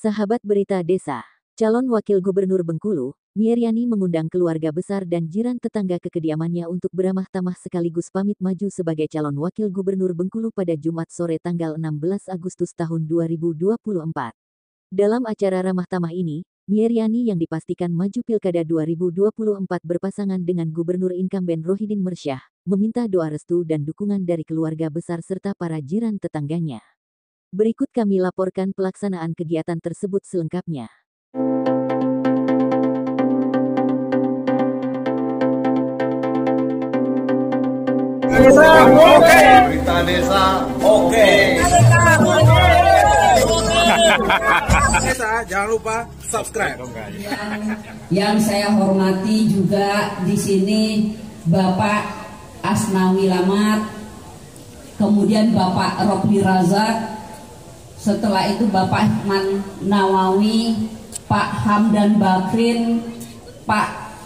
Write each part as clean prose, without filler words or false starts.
Sahabat Berita Desa, calon wakil gubernur Bengkulu, Mieriani mengundang keluarga besar dan jiran tetangga ke kediamannya untuk beramah tamah sekaligus pamit maju sebagai calon wakil gubernur Bengkulu pada Jumat sore tanggal 16 Agustus tahun 2024. Dalam acara ramah tamah ini, Mieriani yang dipastikan maju Pilkada 2024 berpasangan dengan Gubernur Incumbent Rohidin Mersyah, meminta doa restu dan dukungan dari keluarga besar serta para jiran tetangganya. Berikut kami laporkan pelaksanaan kegiatan tersebut selengkapnya. Berita Desa, oke. Desa, jangan lupa subscribe. Yang saya hormati juga di sini Bapak Asnawi Lamat, kemudian Bapak Rohli Razak, setelah itu Bapak Ahmad Nawawi, Pak Hamdan Bakrin, Pak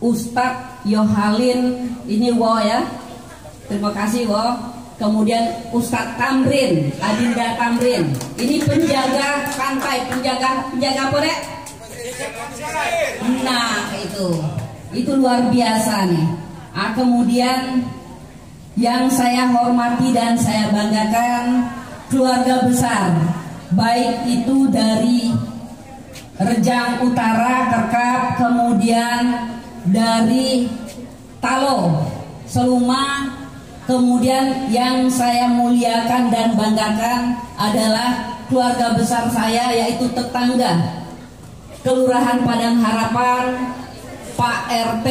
Ustadz Yohalin, ini wo ya, terima kasih wo. Kemudian Ustadz Tamrin, Adinda Tamrin, ini penjaga pantai, penjaga apa dek? Nah itu luar biasa nih. Kemudian yang saya hormati dan saya banggakan keluarga besar, baik itu dari Rejang Utara, Kerkap, kemudian dari Talo, Seluma, kemudian yang saya muliakan dan banggakan adalah keluarga besar saya, yaitu tetangga Kelurahan Padang Harapan, Pak RT,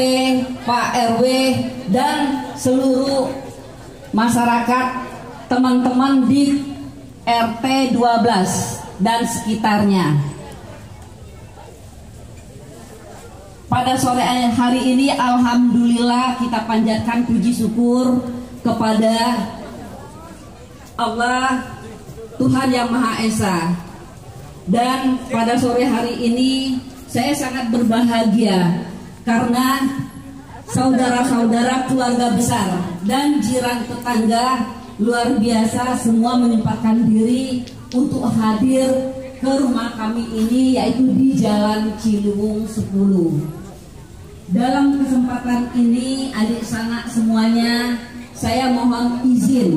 Pak RW, dan seluruh masyarakat, teman-teman di RT 12 dan sekitarnya. Pada sore hari ini alhamdulillah kita panjatkan puji syukur kepada Allah Tuhan Yang Maha Esa. Dan pada sore hari ini saya sangat berbahagia karena saudara-saudara keluarga besar dan jiran tetangga luar biasa semua menyempatkan diri untuk hadir ke rumah kami ini, yaitu di Jalan Ciliwung 10. Dalam kesempatan ini adik sanak semuanya, saya mohon izin.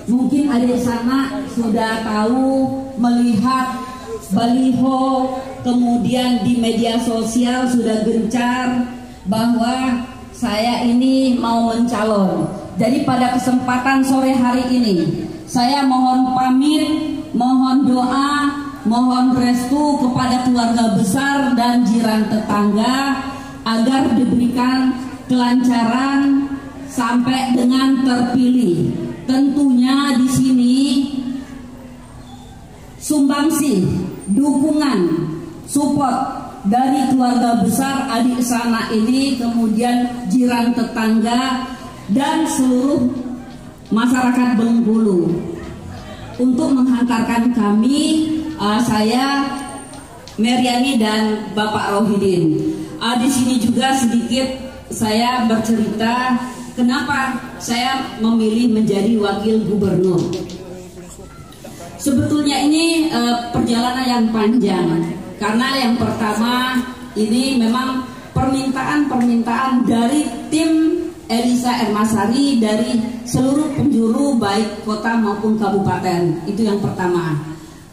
Mungkin adik sanak sudah tahu, melihat baliho, kemudian di media sosial sudah gencar bahwa saya ini mau mencalon. Jadi pada kesempatan sore hari ini, saya mohon pamit, mohon doa, mohon restu kepada keluarga besar dan jiran tetangga agar diberikan kelancaran sampai dengan terpilih. Tentunya di sini sumbangsi, dukungan, support dari keluarga besar adik sanak ini, kemudian jiran tetangga dan seluruh masyarakat Bengkulu untuk menghantarkan kami, saya Mieriani dan Bapak Rohidin. Di sini juga sedikit saya bercerita kenapa saya memilih menjadi wakil gubernur. Sebetulnya ini perjalanan yang panjang, karena yang pertama ini memang permintaan dari tim Elisa Ermasari dari seluruh penjuru baik kota maupun kabupaten. Itu yang pertama.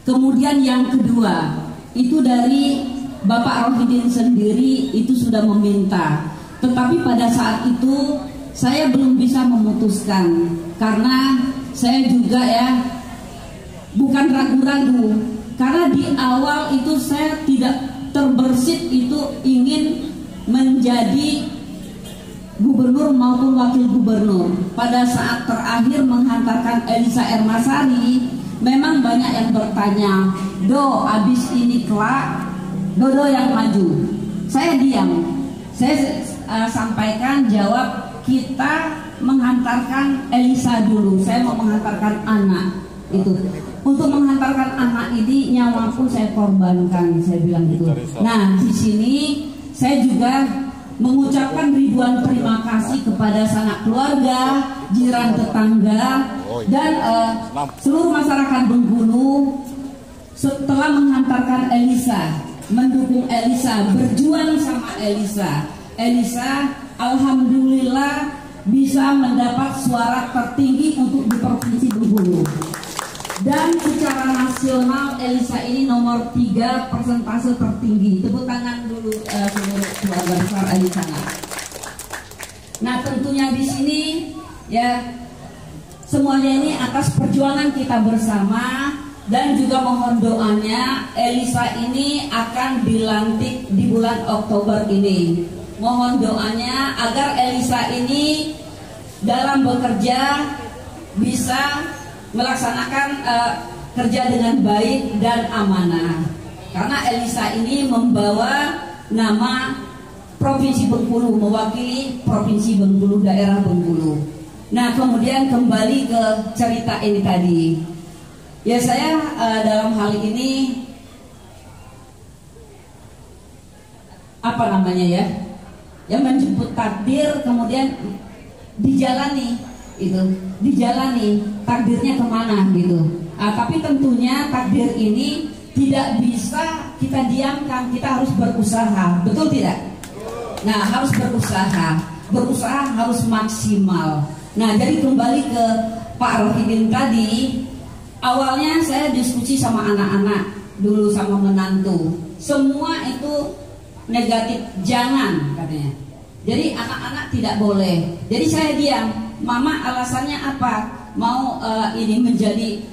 Kemudian yang kedua itu dari Bapak Rohidin sendiri itu sudah meminta. Tetapi pada saat itu saya belum bisa memutuskan, karena saya juga ya bukan ragu-ragu, karena di awal itu saya tidak terbersit itu ingin menjadi gubernur maupun wakil gubernur. Pada saat terakhir menghantarkan Elisa Ermasari, memang banyak yang bertanya, do abis ini kelak Dodo yang maju. Saya diam. Saya sampaikan jawab, kita menghantarkan Elisa dulu. Saya mau menghantarkan anak itu. Untuk menghantarkan anak ini nyawa pun saya korbankan, saya bilang gitu. Nah, di sini saya juga mengucapkan ribuan terima kasih kepada sanak keluarga, jiran tetangga, dan seluruh masyarakat Bengkulu setelah menghantarkan Elisa, mendukung Elisa, berjuang sama Elisa, alhamdulillah bisa mendapat suara tertinggi untuk di Provinsi Bengkulu. Dan secara nasional Elisa ini nomor 3 persentase tertinggi. Tepuk tangan dulu seluruh keluarga besar Elisa. Nah, tentunya di sini ya semuanya ini atas perjuangan kita bersama, dan juga mohon doanya Elisa ini akan dilantik di bulan Oktober ini. Mohon doanya agar Elisa ini dalam bekerja bisa melaksanakan kerja dengan baik dan amanah. Karena Elisa ini membawa nama Provinsi Bengkulu, mewakili Provinsi Bengkulu, daerah Bengkulu. Nah, kemudian kembali ke cerita ini tadi. Ya, saya dalam hal ini apa namanya ya? Yang menjemput takdir, kemudian dijalani takdirnya kemana gitu. Tapi tentunya takdir ini tidak bisa kita diamkan, kita harus berusaha, betul tidak? Nah, harus berusaha harus maksimal. Nah, jadi kembali ke Pak Rohidin tadi, awalnya saya diskusi sama anak-anak dulu, sama menantu, semua itu negatif, jangan katanya. Jadi anak-anak tidak boleh. Jadi saya diam. Mama alasannya apa? Mau ini menjadi,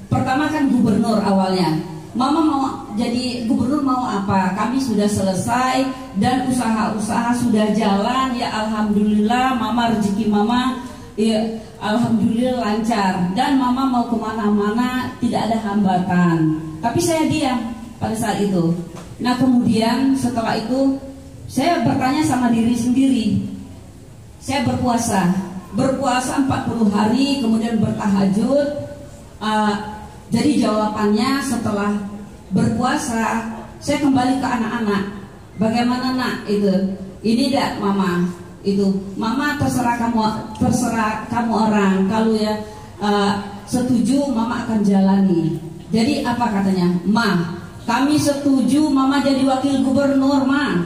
pertama kan gubernur awalnya. Mama mau jadi gubernur mau apa? Kami sudah selesai dan usaha-usaha sudah jalan. Ya alhamdulillah, Mama rezeki Mama ya alhamdulillah lancar. Dan Mama mau kemana-mana tidak ada hambatan. Tapi saya diam pada saat itu. Nah, kemudian setelah itu saya bertanya sama diri sendiri. Saya berpuasa 40 hari, kemudian bertahajud. Jadi jawabannya setelah berpuasa, saya kembali ke anak-anak. Bagaimana nak itu? Ini dak Mama itu. Mama terserah kamu orang. Kalau ya setuju Mama akan jalani. Jadi apa katanya? Ma, kami setuju Mama jadi wakil gubernur, Ma.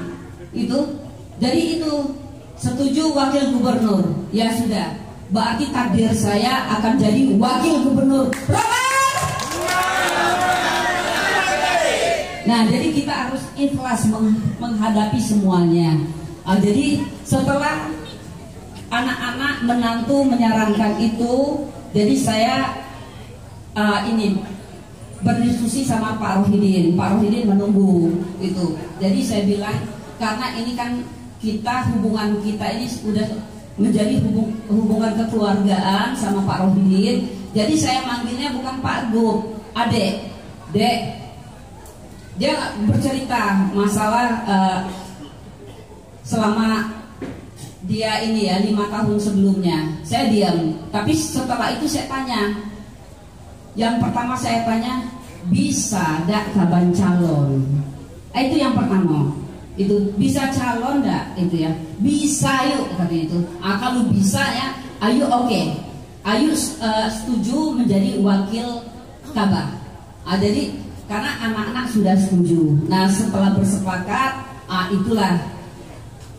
Itu. Jadi itu setuju wakil gubernur. Ya sudah. Berarti takdir saya akan jadi wakil gubernur. Nah, jadi kita harus ikhlas menghadapi semuanya. Jadi setelah anak-anak menantu menyarankan itu, jadi saya ini berdiskusi sama Pak Rohidin. Pak Rohidin menunggu itu. Jadi saya bilang, karena ini kan hubungan kita ini sudah menjadi hubungan kekeluargaan sama Pak Rohidin. Jadi saya manggilnya bukan Pak Gub, Adek, Dek. Dia bercerita masalah selama dia ini ya 5 tahun sebelumnya. Saya diam, tapi setelah itu saya tanya. Yang pertama saya tanya, bisa dak kaban calon? Itu yang pertama. Itu bisa calon dak itu ya? Bisa yuk katanya itu. Kalau bisa ya, ayo oke. Ayo setuju menjadi wakil Kabah. Jadi karena anak-anak sudah setuju. Nah, setelah bersepakat, itulah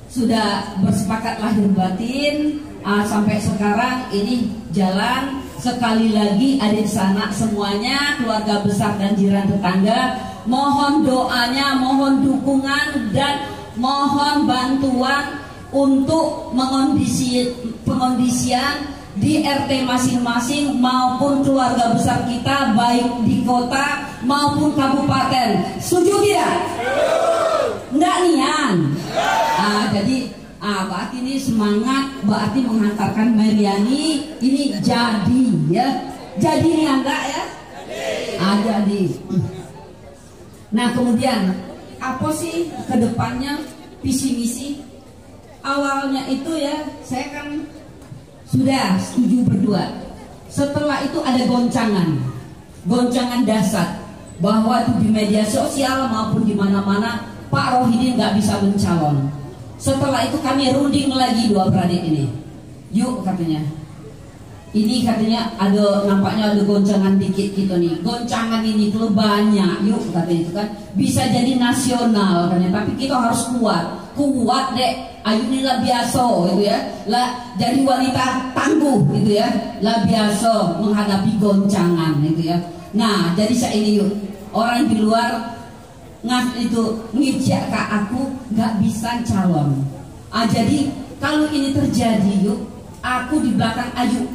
sudah bersepakat lahir batin. Sampai sekarang ini jalan. Sekali lagi adik sanak semuanya, keluarga besar dan jiran tetangga, mohon doanya, mohon dukungan dan mohon bantuan untuk pengondisian di RT masing-masing maupun keluarga besar kita, baik di kota maupun kabupaten. Setuju tidak? Enggak nian. Jadi berarti ini semangat, berarti menghantarkan Meriani ini jadi ya. Jadi nian enggak ya? Jadi. Nah, kemudian apa sih kedepannya visi misi? Awalnya itu ya saya kan sudah setuju berdua. Setelah itu ada goncangan dasar bahwa itu di media sosial maupun di mana-mana Pak Rohidin nggak bisa mencalon. Setelah itu kami runding lagi dua beradik ini. Yuk katanya, ini katanya nampaknya ada goncangan dikit gitu nih. Goncangan ini kalau banyak, yuk katanya itu kan bisa jadi nasional katanya. Tapi kita harus kuat dek. Ayu ini lah biasa gitu ya, lah jadi wanita tangguh gitu ya, lah biasa menghadapi goncangan gitu ya. Nah jadi saya ini yuk, orang di luar ngijak ke aku nggak bisa calon. Jadi kalau ini terjadi yuk, aku di belakang Ayu.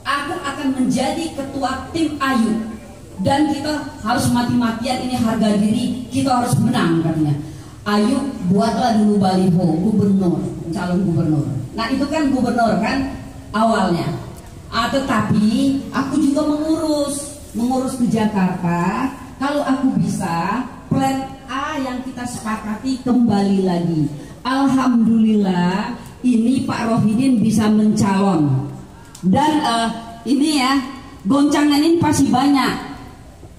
Aku akan menjadi ketua tim Ayu. Dan kita harus mati-matian, ini harga diri, kita harus menang katanya. Ayu buatlah dulu baliho gubernur, calon gubernur. Nah itu kan gubernur kan awalnya. Tetapi aku juga mengurus ke Jakarta. Kalau aku bisa, plan A yang kita sepakati kembali lagi. Alhamdulillah ini Pak Rohidin bisa mencalon. Dan ini ya, goncangan ini pasti banyak.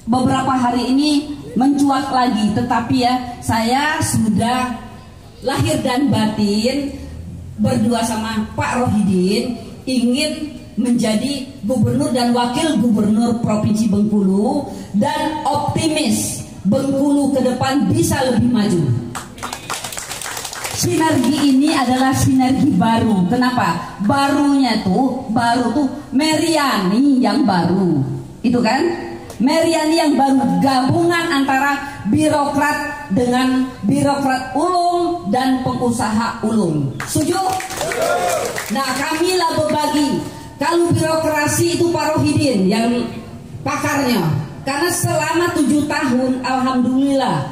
Beberapa hari ini mencuat lagi, tetapi ya saya sudah lahir dan batin berdua sama Pak Rohidin ingin menjadi gubernur dan wakil gubernur Provinsi Bengkulu, dan optimis Bengkulu ke depan bisa lebih maju. Sinergi ini adalah sinergi baru. Kenapa? Baru tuh Meriani yang baru. Itu kan? Meriani yang baru, gabungan antara birokrat dengan birokrat ulung dan pengusaha ulung. Setuju? Nah, kamilah berbagi. Kalau birokrasi itu Pak Rohidin yang pakarnya. Karena selama 7 tahun, alhamdulillah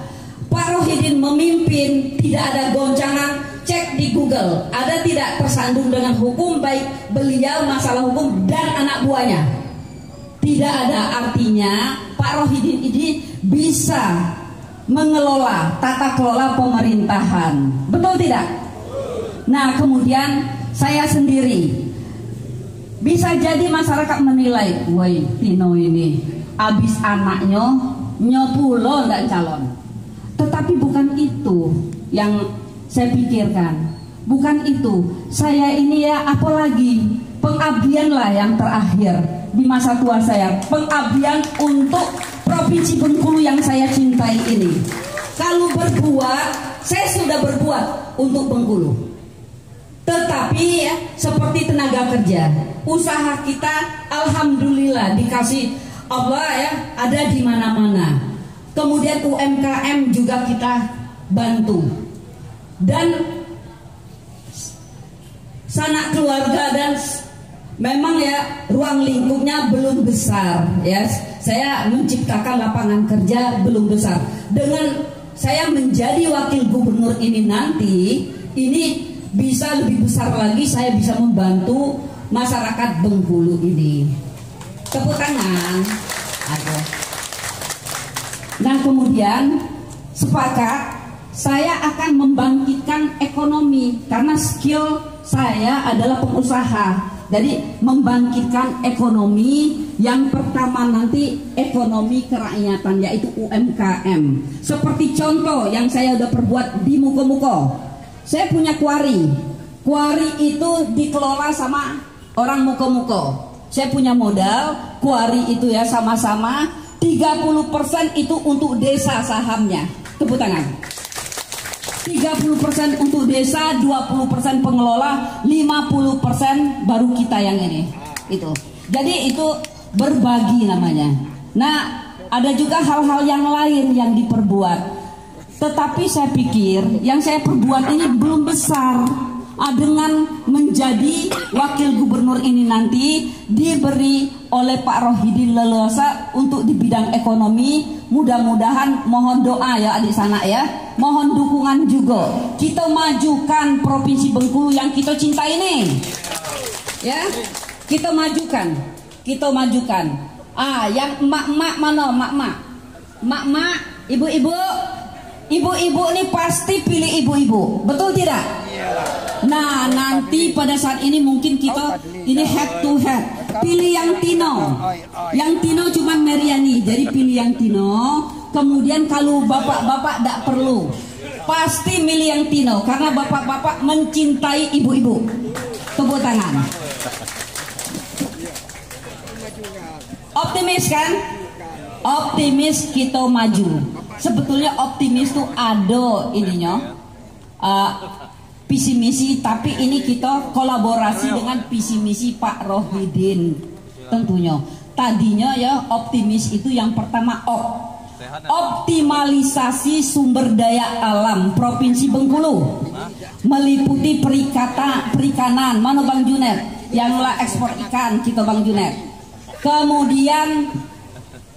Pak Rohidin memimpin, tidak ada goncangan. Cek di Google, ada tidak tersandung dengan hukum, baik beliau masalah hukum dan anak buahnya. Tidak ada, artinya Pak Rohidin ini bisa mengelola tata kelola pemerintahan. Betul tidak? Nah kemudian saya sendiri, bisa jadi masyarakat menilai, woi Tino ini abis anaknya nyopulo ndak calon. Tetapi bukan itu yang saya pikirkan. Bukan itu. Saya ini ya apalagi pengabdian lah yang terakhir di masa tua saya. Pengabdian untuk Provinsi Bengkulu yang saya cintai ini. Kalau berbuat, saya sudah berbuat untuk Bengkulu. Tetapi ya seperti tenaga kerja, usaha kita alhamdulillah dikasih Allah ya ada di mana-mana. Kemudian UMKM juga kita bantu. Dan sanak keluarga dan memang ya ruang lingkupnya belum besar ya. Saya menciptakan lapangan kerja belum besar. Dengan saya menjadi wakil gubernur ini nanti, ini bisa lebih besar lagi, saya bisa membantu masyarakat Bengkulu ini. Tepuk tangan. Nah kemudian sepakat saya akan membangkitkan ekonomi karena skill saya adalah pengusaha. Jadi membangkitkan ekonomi yang pertama nanti ekonomi kerakyatan yaitu UMKM. Seperti contoh yang saya udah perbuat di Muko-Muko. Saya punya kuari. Kuari itu dikelola sama orang Muko-Muko. Saya punya modal, kuari itu ya sama-sama 30% itu untuk desa sahamnya. Tepuk tangan. 30% untuk desa, 20% pengelola, 50% baru kita yang ini. Itu. Jadi itu berbagi namanya. Nah, ada juga hal-hal yang lain yang diperbuat. Tetapi saya pikir yang saya perbuat ini belum besar. Dengan menjadi wakil gubernur ini nanti diberi oleh Pak Rohidin leluasa untuk di bidang ekonomi. Mudah-mudahan mohon doa ya adik sana ya. Mohon dukungan juga. Kita majukan Provinsi Bengkulu yang kita cinta ini. Ya, kita majukan. Kita majukan. Yang emak-emak mana emak-emak? Emak-emak, ibu-ibu. Ibu-ibu ini pasti pilih ibu-ibu. Betul tidak? Nah nanti pada saat ini mungkin kita ini head to head. Pilih yang Tino. Yang Tino cuma Meriani. Jadi pilih yang Tino. Kemudian kalau bapak-bapak tidak perlu, pasti milih yang Tino. Karena bapak-bapak mencintai ibu-ibu. Tepuk tangan. Optimis kan? Optimis kita maju. Sebetulnya optimis tuh ada ininya visi misi, tapi ini kita kolaborasi dengan visi misi Pak Rohidin tentunya. Tadinya ya optimis itu yang pertama optimalisasi sumber daya alam Provinsi Bengkulu, meliputi perikanan, mana Bang Junet yang lah ekspor ikan kita Bang Junet. Kemudian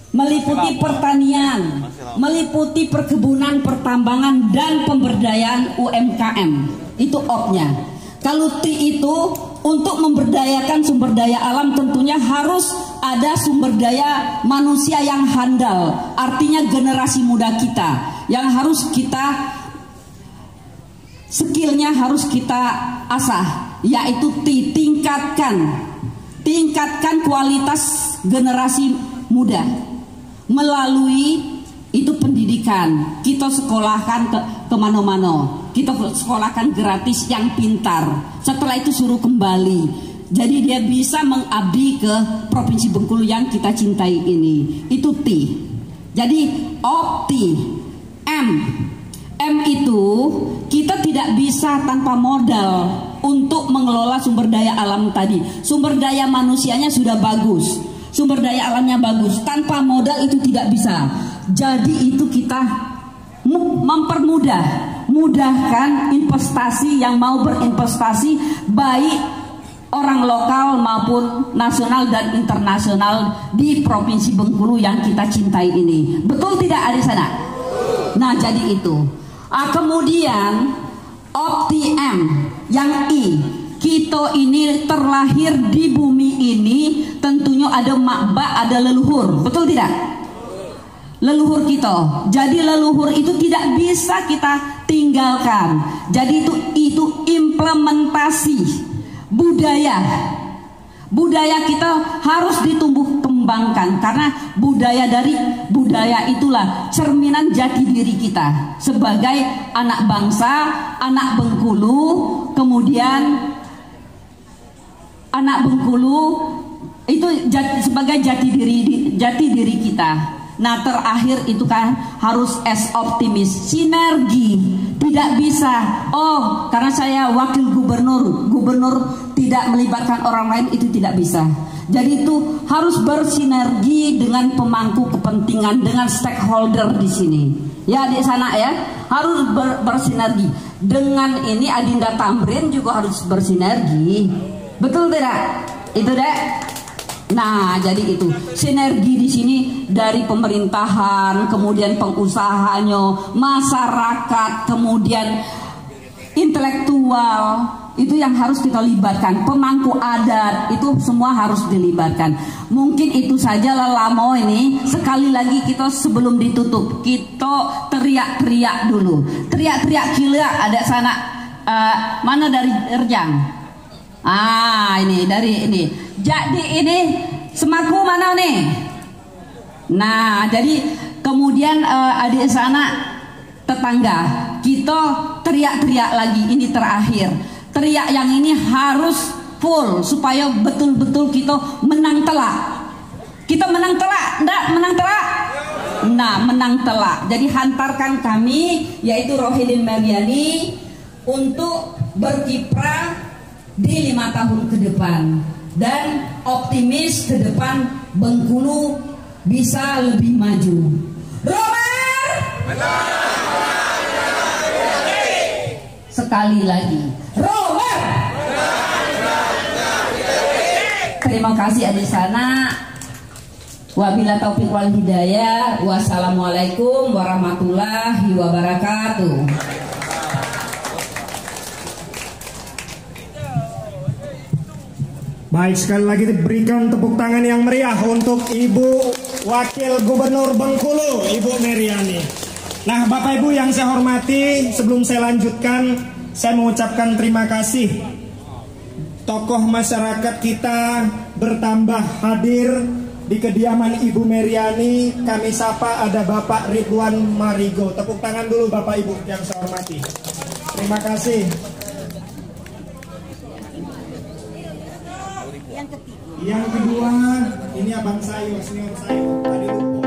meliputi pertanian, meliputi perkebunan, pertambangan, dan pemberdayaan UMKM. Itu opnya. Kalau T itu untuk memberdayakan sumber daya alam tentunya harus ada sumber daya manusia yang handal. Artinya generasi muda kita yang harus kita skillnya harus kita asah, yaitu T, tingkatkan kualitas generasi muda melalui itu pendidikan. Kita sekolahkan ke mana-mana, kita sekolahkan gratis yang pintar, setelah itu suruh kembali, jadi dia bisa mengabdi ke Provinsi Bengkulu yang kita cintai ini. Itu T. Jadi opti. M itu kita tidak bisa tanpa modal untuk mengelola sumber daya alam tadi. Sumber daya manusianya sudah bagus, sumber daya alamnya bagus, tanpa modal itu tidak bisa. Jadi itu kita mudahkan investasi yang mau berinvestasi, baik orang lokal maupun nasional dan internasional di Provinsi Bengkulu yang kita cintai ini. Betul tidak di sana? Nah, jadi itu. Kemudian opti M yang I. Kita ini terlahir di bumi ini tentunya ada makba, ada leluhur. Betul tidak? Leluhur kita. Jadi leluhur itu tidak bisa kita tinggalkan. Jadi itu implementasi budaya. Budaya kita harus ditumbuh kembangkan, karena budaya itulah cerminan jati diri kita sebagai anak bangsa, anak Bengkulu. Kemudian anak Bengkulu itu sebagai jati diri kita. Nah, terakhir itu kan harus optimis, sinergi. Tidak bisa, karena saya wakil gubernur tidak melibatkan orang lain, itu tidak bisa. Jadi itu harus bersinergi dengan pemangku kepentingan, dengan stakeholder di sini. Ya, di sana ya, harus bersinergi. Dengan ini Adinda Tamrin juga harus bersinergi. Betul tidak? Itu deh. Nah, jadi itu sinergi di sini dari pemerintahan, kemudian pengusahanya, masyarakat, kemudian intelektual, itu yang harus kita libatkan. Pemangku adat itu semua harus dilibatkan. Mungkin itu saja lelamo ini. Sekali lagi kita sebelum ditutup, kita teriak-teriak dulu. Teriak-teriak gila ada sana. Mana dari Rejang? Ini dari ini. Jadi ini Semaku mana nih? Nah, jadi kemudian adik sana tetangga kita teriak-teriak lagi. Ini terakhir. Teriak yang ini harus full supaya betul-betul kita menang telak. Kita menang telak, enggak menang telak? Nah, menang telak. Jadi hantarkan kami, yaitu Rohidin Mariani, untuk berkiprah di 5 tahun ke depan. Dan optimis ke depan Bengkulu bisa lebih maju. Romer! Sekali lagi, Romer! Terima kasih adik sana. Wabillahi taufiq wal hidayah. Wassalamualaikum warahmatullahi wabarakatuh. Baik, sekali lagi berikan tepuk tangan yang meriah untuk Ibu Wakil Gubernur Bengkulu, Ibu Mariani. Nah, Bapak Ibu yang saya hormati, sebelum saya lanjutkan, saya mengucapkan terima kasih. Tokoh masyarakat kita bertambah hadir di kediaman Ibu Mariani. Kami sapa ada Bapak Ridwan Marigo. Tepuk tangan dulu Bapak Ibu yang saya hormati. Terima kasih. Yang kedua, ini abang saya, senior saya. Tadi lupa.